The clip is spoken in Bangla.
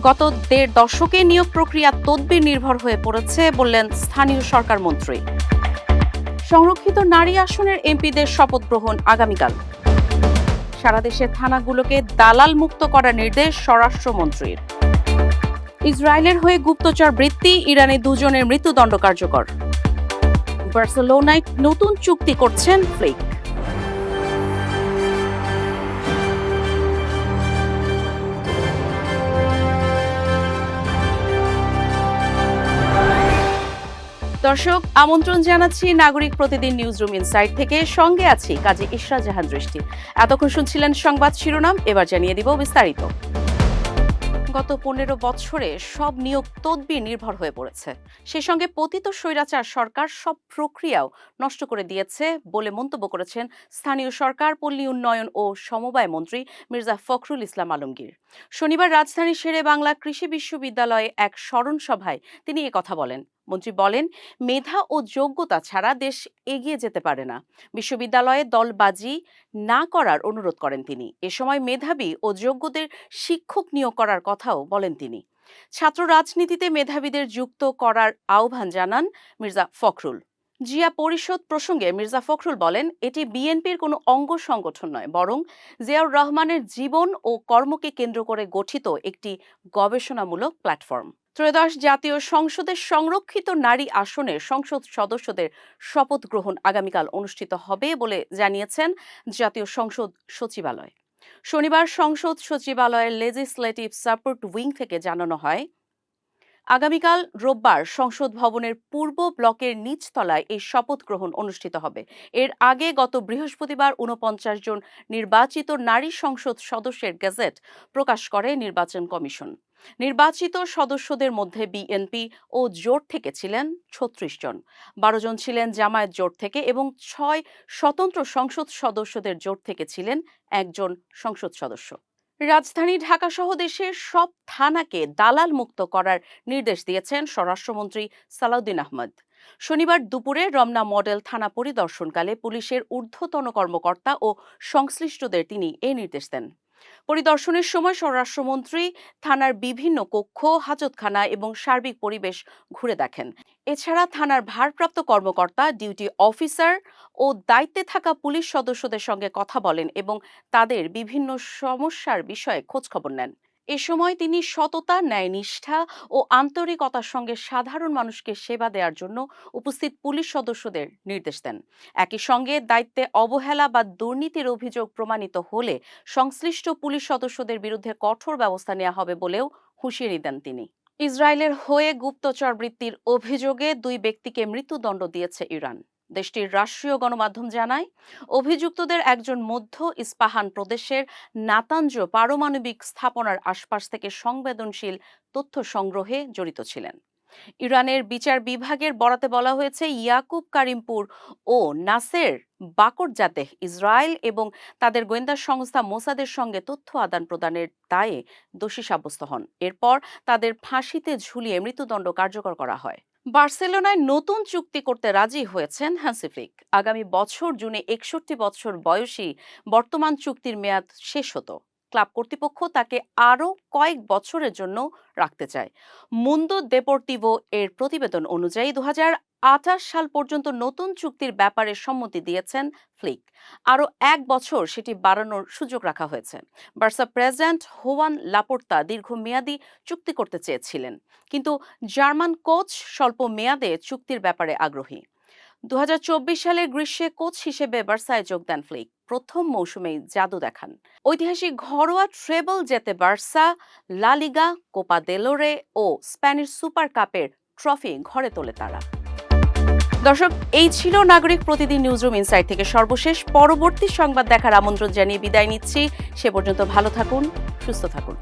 গত ১.৫ দশকে নিয়োগ প্রক্রিয়া তদবির নির্ভর হয়ে পড়েছে বললেন স্থানীয় সরকার মন্ত্রী। সংরক্ষিত নারী আসনের এমপিদের শপথ গ্রহণ আগামীকাল। সারা দেশের থানাগুলোকে দালাল মুক্ত করার নির্দেশ স্বরাষ্ট্রমন্ত্রীর। ইসরায়েলের হয়ে গুপ্তচর বৃত্তি, ইরানে 2 জনের মৃত্যুদণ্ড কার্যকর। বার্সেলোনায় নতুন চুক্তি করছেন ফ্লিক। দর্শক, আমন্ত্রণ জানাচ্ছি নাগরিক প্রতিদিন নিউজরুম ইনসাইট থেকে। সঙ্গে আছি কাজী ইশরা জাহান দৃষ্টি। এতক্ষণ শুনছিলেন সংবাদ শিরোনাম, এবার জানিয়ে দিব বিস্তারিত। গত 15 বছরে সব নিয়োগ তদবির নির্ভর হয়ে পড়েছে। সেই সঙ্গে পতিত স্বৈরাচার সরকার সব প্রক্রিয়াও নষ্ট করে দিয়েছে বলে মন্তব্য করেছেন স্থানীয় সরকার, পল্লী উন্নয়ন ও সমবায় মন্ত্রী মির্জা ফখরুল ইসলাম আলমগীর। শনিবার রাজধানীর শেরে বাংলা কৃষি বিশ্ববিদ্যালয়ে এক স্মরণ সভায় তিনি কথা বলেন। মন্ত্রী বলেন, মেধা ও যোগ্যতা ছাড়া দেশ এগিয়ে যেতে পারে না। বিশ্ববিদ্যালয়ে দলবাজি না করার অনুরোধ করেন তিনি। এ সময় মেধাবী ও যোগ্যদের শিক্ষক নিয়োগ করার কথাও বলেন তিনি। ছাত্র রাজনীতিতে মেধাবীদের যুক্ত করার আহ্বান জানান মির্জা ফখরুল। জিয়া পরিষদ প্রসঙ্গে মির্জা ফখরুল বলেন, এটি বিএনপির কোনো অঙ্গ সংগঠন নয়, বরং জিয়াউর রহমানের জীবন ও কর্মকে কেন্দ্র করে গঠিত একটি গবেষণামূলক প্ল্যাটফর্ম। ত্রয়োদশ জাতীয় সংসদের সংরক্ষিত নারী আসনের সংসদ সদস্যদের শপথ গ্রহণ আগামীকাল অনুষ্ঠিত হবে বলে জানিয়েছেন জাতীয় সংসদ সচিবালয়। শনিবার সংসদ সচিবালয়ের লেজিসলেটিভ সাপোর্ট উইং থেকে জানানো হয়, আগামীকাল রোববার সংসদ ভবনের পূর্ব ব্লকের নিচতলায় এই শপথ গ্রহণ অনুষ্ঠিত হবে। এর আগে গত বৃহস্পতিবার 49 জন নির্বাচিত নারী সংসদ সদস্যের গেজেট প্রকাশ করে নির্বাচন কমিশন। নির্বাচিত সদস্যদের মধ্যে বিএনপি ও জোট থেকে ছিলেন 36 জন, 12 জন ছিলেন জামায়াত জোট থেকে এবং 6 স্বতন্ত্র সংসদ সদস্যদের জোট থেকে ছিলেন 1 জন সংসদ সদস্য। রাজধানী ঢাকা সহ দেশের সব থানাকে দালাল মুক্ত করার নির্দেশ দিয়েছেন স্বরাষ্ট্রমন্ত্রী সালাউদ্দিন আহমেদ। শনিবার দুপুরে রমনা মডেল থানা পরিদর্শনকালে পুলিশের ঊর্ধ্বতন কর্মকর্তা ও সংশ্লিষ্টদের তিনি এই নির্দেশ দেন। পরিদর্শনের সময় স্বরাষ্ট্রমন্ত্রী থানার বিভিন্ন কক্ষ, হাজতখানা এবং সার্বিক পরিবেশ ঘুরে দেখেন। এছাড়া থানার ভারপ্রাপ্ত কর্মকর্তা, ডিউটি অফিসার ও দায়িত্বে থাকা পুলিশ সদস্যদের সঙ্গে কথা বলেন এবং তাদের বিভিন্ন সমস্যার বিষয়ে খোঁজখবর নেন। এ সময় তিনি সততা, ন্যায়নিষ্ঠা ও আন্তরিকতার সঙ্গে সাধারণ মানুষকে সেবা দেওয়ার জন্য উপস্থিত পুলিশ সদস্যদের নির্দেশ দেন। একই সঙ্গে দায়িত্বে অবহেলা বা দুর্নীতির অভিযোগ প্রমাণিত হলে সংশ্লিষ্ট পুলিশ সদস্যদের বিরুদ্ধে কঠোর ব্যবস্থা নেওয়া হবে বলেও হুঁশিয়ারি দেন তিনি। ইসরায়েলের হয়ে গুপ্তচর বৃত্তির অভিযোগে 2 ব্যক্তিকে মৃত্যুদণ্ড দিয়েছে ইরান। দেশটির রাষ্ট্রীয় গণমাধ্যম জানায়, অভিযুক্তদের একজন মধ্য ইস্পাহান প্রদেশের নাতাঞ্জ পারমাণবিক স্থাপনার আশপাশ থেকে সংবেদনশীল তথ্য সংগ্রহে জড়িত ছিলেন। ইরানের বিচার বিভাগের বরাতে বলা হয়েছে, ইয়াকুব কারিমপুর ও নাসের বাকরজাদেহ ইসরায়েল এবং তাদের গোয়েন্দা সংস্থা মোসাদের সঙ্গে তথ্য আদান প্রদানের দায়ে দোষী সাব্যস্ত হন। এরপর তাদের ফাঁসিতে ঝুলিয়ে মৃত্যুদণ্ড কার্যকর করা হয়। বার্সেলোনায় নতুন চুক্তি করতে রাজি হয়েছেন হ্যান্সি ফ্লিক। আগামী বছর জুনে 61 বছর বয়সী বর্তমান চুক্তির মেয়াদ শেষ হতো। ক্লাব কর্তৃপক্ষ তাকে আরও কয়েক বছরের জন্য রাখতে চায়। মুন্দো দেপোর্তিভো এর প্রতিবেদন অনুযায়ী 2028 সাল পর্যন্ত নতুন চুক্তির ব্যাপারে সম্মতি দিয়েছেন ফ্লিক। আরও 1 বছর সেটি বাড়ানোর সুযোগ রাখা হয়েছে। বার্সা প্রেসিডেন্ট হোয়ান লাপোর্তা দীর্ঘমেয়াদী চুক্তি করতে চেয়েছিলেন, কিন্তু জার্মান কোচ স্বল্প মেয়াদে চুক্তির ব্যাপারে আগ্রহী। 2024 সালের গ্রীষ্মে কোচ হিসেবে বার্সায় যোগ দেন ফ্লিক। প্রথম মৌসুমেই জাদু দেখান। ঐতিহাসিক ঘরোয়া ট্রেবল জেতে বার্সা, লা লিগা, কোপা দেল রে ও স্প্যানিশ সুপার কাপের ট্রফি ঘরে তোলে তারা। দর্শক, এই ছিল নাগরিক প্রতিদিন নিউজরুম ইনসাইট থেকে সর্বশেষ। পরবর্তী সংবাদ দেখার আমন্ত্রণ জানিয়ে বিদায় নিচ্ছি। সে পর্যন্ত ভালো থাকুন, সুস্থ থাকুন।